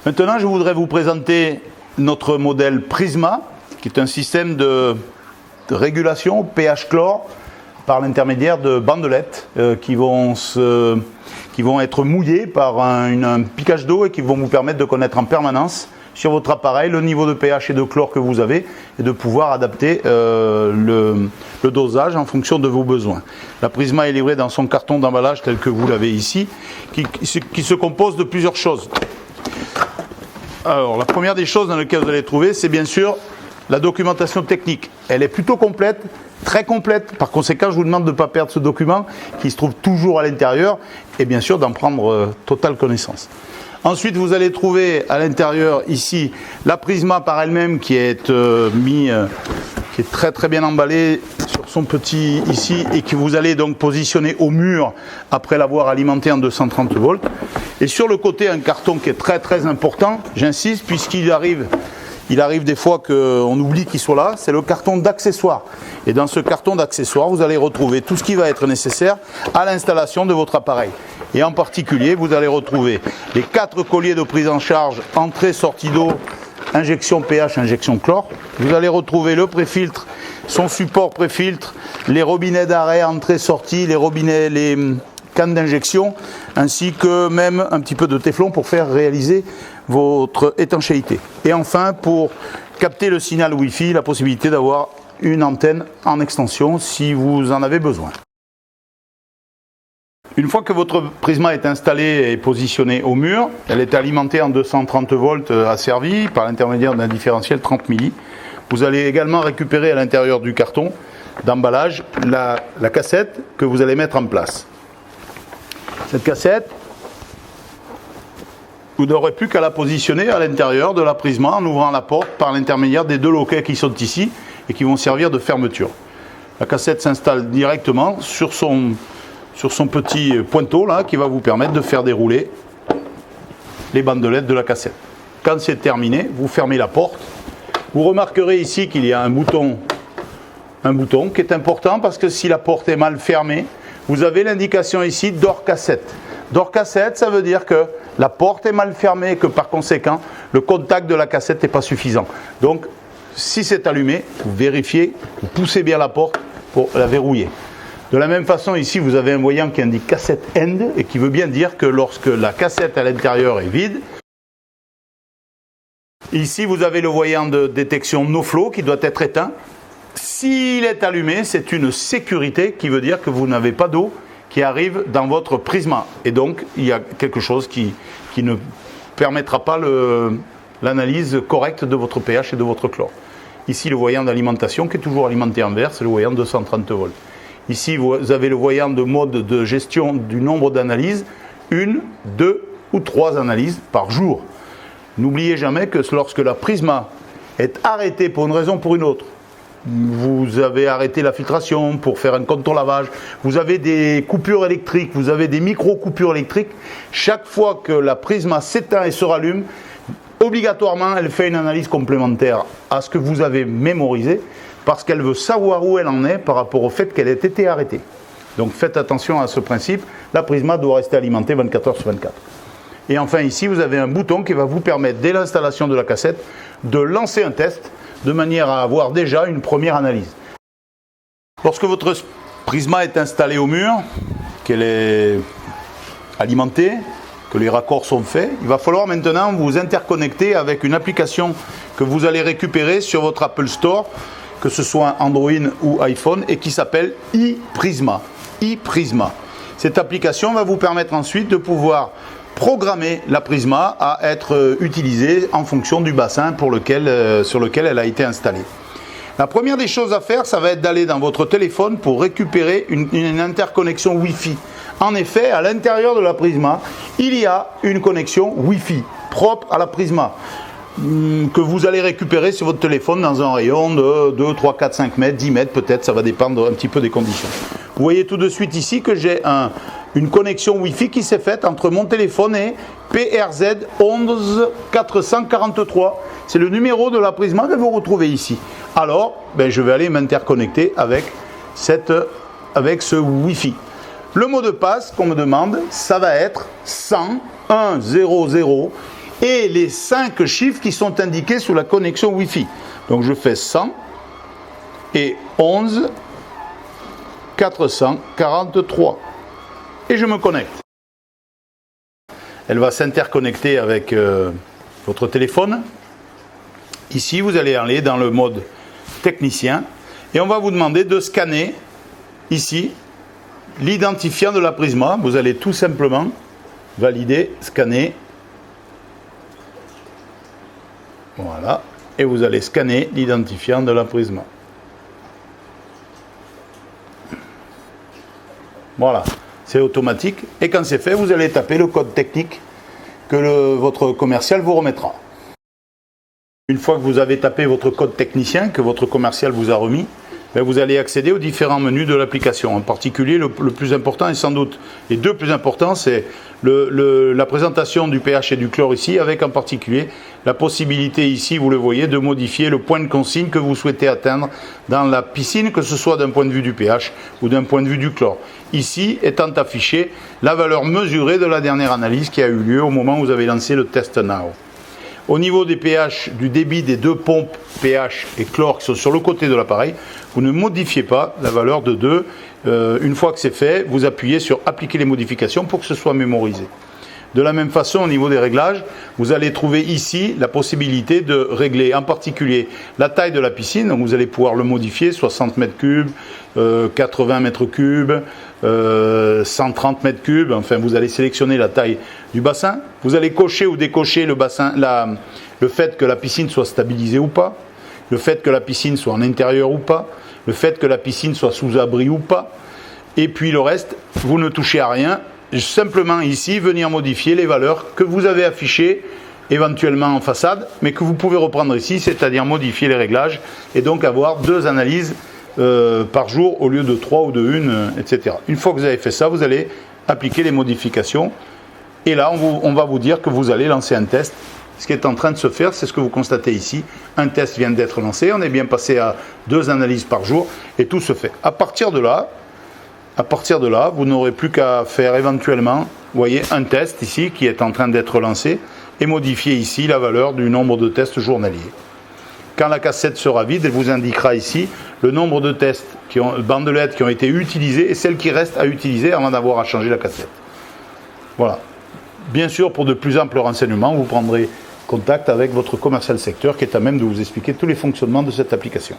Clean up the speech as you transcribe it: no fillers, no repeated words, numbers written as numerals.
Maintenant, je voudrais vous présenter notre modèle Prisma, qui est un système de régulation pH chlore par l'intermédiaire de bandelettes qui vont être mouillées par un piquage d'eau et qui vont vous permettre de connaître en permanence sur votre appareil le niveau de pH et de chlore que vous avez et de pouvoir adapter le dosage en fonction de vos besoins. La Prisma est livrée dans son carton d'emballage tel que vous l'avez ici, qui se compose de plusieurs choses. Alors, la première des choses dans lesquelles vous allez trouver, c'est bien sûr la documentation technique. Elle est plutôt complète, très complète. Par conséquent, je vous demande de ne pas perdre ce document qui se trouve toujours à l'intérieur et bien sûr d'en prendre totale connaissance. Ensuite, vous allez trouver à l'intérieur ici la Prisma par elle-même qui est qui est très très bien emballée sur son petit ici et que vous allez donc positionner au mur après l'avoir alimenté en 230 volts. Et sur le côté, un carton qui est très très important, j'insiste, puisqu'il arrive des fois qu'on oublie qu'il soit là, c'est le carton d'accessoires. Et dans ce carton d'accessoires, vous allez retrouver tout ce qui va être nécessaire à l'installation de votre appareil. Et en particulier, vous allez retrouver les 4 colliers de prise en charge, entrée, sortie d'eau, injection pH, injection chlore. Vous allez retrouver le préfiltre, son support préfiltre, les robinets d'arrêt, entrée, sortie, les cannes d'injection, ainsi que même un petit peu de téflon pour faire réaliser votre étanchéité. Et enfin, pour capter le signal Wi-Fi, la possibilité d'avoir une antenne en extension si vous en avez besoin. Une fois que votre Prisma est installée et positionnée au mur, elle est alimentée en 230 volts asservie par l'intermédiaire d'un différentiel 30 milli. Vous allez également récupérer à l'intérieur du carton d'emballage la cassette que vous allez mettre en place. Cette cassette, vous n'aurez plus qu'à la positionner à l'intérieur de la Prisma en ouvrant la porte par l'intermédiaire des 2 loquets qui sont ici et qui vont servir de fermeture. La cassette s'installe directement sur son petit pointeau là, qui va vous permettre de faire dérouler les bandelettes de la cassette. Quand c'est terminé, vous fermez la porte. Vous remarquerez ici qu'il y a un bouton qui est important parce que si la porte est mal fermée, vous avez l'indication ici d'hors cassette. D'hors cassette, ça veut dire que la porte est mal fermée et que par conséquent, le contact de la cassette n'est pas suffisant. Donc, si c'est allumé, vous vérifiez, vous poussez bien la porte pour la verrouiller. De la même façon, ici, vous avez un voyant qui indique cassette end et qui veut bien dire que lorsque la cassette à l'intérieur est vide, ici, vous avez le voyant de détection no flow qui doit être éteint. S'il est allumé, c'est une sécurité qui veut dire que vous n'avez pas d'eau qui arrive dans votre Prisma. Et donc, il y a quelque chose qui ne permettra pas l'analyse correcte de votre pH et de votre chlore. Ici, le voyant d'alimentation qui est toujours alimenté en vert, c'est le voyant de 230 volts. Ici, vous avez le voyant de mode de gestion du nombre d'analyses, 1, 2 ou 3 analyses par jour. N'oubliez jamais que lorsque la Prisma est arrêtée pour une raison ou pour une autre, vous avez arrêté la filtration pour faire un contour lavage, vous avez des coupures électriques, vous avez des micro-coupures électriques, chaque fois que la Prisma s'éteint et se rallume, obligatoirement elle fait une analyse complémentaire à ce que vous avez mémorisé parce qu'elle veut savoir où elle en est par rapport au fait qu'elle ait été arrêtée. Donc faites attention à ce principe, la Prisma doit rester alimentée 24 heures sur 24. Et enfin ici vous avez un bouton qui va vous permettre dès l'installation de la cassette de lancer un test de manière à avoir déjà une première analyse. Lorsque votre Prisma est installée au mur, qu'elle est alimentée, que les raccords sont faits, il va falloir maintenant vous interconnecter avec une application que vous allez récupérer sur votre Apple Store, que ce soit Android ou iPhone, et qui s'appelle iPrisma. iPrisma. Cette application va vous permettre ensuite de pouvoir programmer la Prisma à être utilisée en fonction du bassin sur lequel elle a été installée. La première des choses à faire, ça va être d'aller dans votre téléphone pour récupérer une interconnexion Wi-Fi. En effet, à l'intérieur de la Prisma, il y a une connexion Wi-Fi propre à la Prisma que vous allez récupérer sur votre téléphone dans un rayon de 2, 3, 4, 5 mètres, 10 mètres peut-être, ça va dépendre un petit peu des conditions. Vous voyez tout de suite ici que j'ai une connexion Wi-Fi qui s'est faite entre mon téléphone et PRZ 11443. C'est le numéro de la Prisma que vous retrouvez ici. Alors, je vais aller m'interconnecter avec ce Wi-Fi. Le mot de passe qu'on me demande, ça va être 100 1 0 0 et les 5 chiffres qui sont indiqués sous la connexion Wi-Fi. Donc je fais 100 et 11 443 et je me connecte. Elle va s'interconnecter avec votre téléphone. Ici, vous allez aller dans le mode technicien et on va vous demander de scanner ici l'identifiant de la Prisma. Vous allez tout simplement valider, scanner. Voilà. Et vous allez scanner l'identifiant de la Prisma. Voilà. C'est automatique. Et quand c'est fait, vous allez taper le code technique que votre commercial vous remettra. Une fois que vous avez tapé votre code technicien que votre commercial vous a remis, vous allez accéder aux différents menus de l'application. En particulier, le plus important, et sans doute les deux plus importants, c'est la présentation du pH et du chlore ici, avec en particulier la possibilité ici, vous le voyez, de modifier le point de consigne que vous souhaitez atteindre dans la piscine, que ce soit d'un point de vue du pH ou d'un point de vue du chlore. Ici, étant affichée la valeur mesurée de la dernière analyse qui a eu lieu au moment où vous avez lancé le test now. Au niveau des pH, du débit des deux pompes pH et chlore qui sont sur le côté de l'appareil, vous ne modifiez pas la valeur de 2. Une fois que c'est fait, vous appuyez sur appliquer les modifications pour que ce soit mémorisé. De la même façon, au niveau des réglages, vous allez trouver ici la possibilité de régler en particulier la taille de la piscine. Donc vous allez pouvoir le modifier, 60 mètres cubes, 80 mètres cubes, 130 mètres cubes. Enfin, vous allez sélectionner la taille du bassin. Vous allez cocher ou décocher le bassin, le fait que la piscine soit stabilisée ou pas, le fait que la piscine soit en intérieur ou pas, le fait que la piscine soit sous abri ou pas. Et puis le reste, vous ne touchez à rien. Simplement ici, venir modifier les valeurs que vous avez affichées éventuellement en façade, mais que vous pouvez reprendre ici, c'est-à-dire modifier les réglages et donc avoir 2 analyses par jour au lieu de 3 ou de 1, etc. Une fois que vous avez fait ça, vous allez appliquer les modifications et là, on va vous dire que vous allez lancer un test. Ce qui est en train de se faire, c'est ce que vous constatez ici. Un test vient d'être lancé, on est bien passé à 2 analyses par jour et tout se fait. À partir de là, vous n'aurez plus qu'à faire éventuellement, vous voyez, un test ici qui est en train d'être lancé et modifier ici la valeur du nombre de tests journaliers. Quand la cassette sera vide, elle vous indiquera ici le nombre de tests, bandelettes qui ont été utilisées et celles qui restent à utiliser avant d'avoir à changer la cassette. Voilà. Bien sûr, pour de plus amples renseignements, vous prendrez contact avec votre commercial secteur qui est à même de vous expliquer tous les fonctionnements de cette application.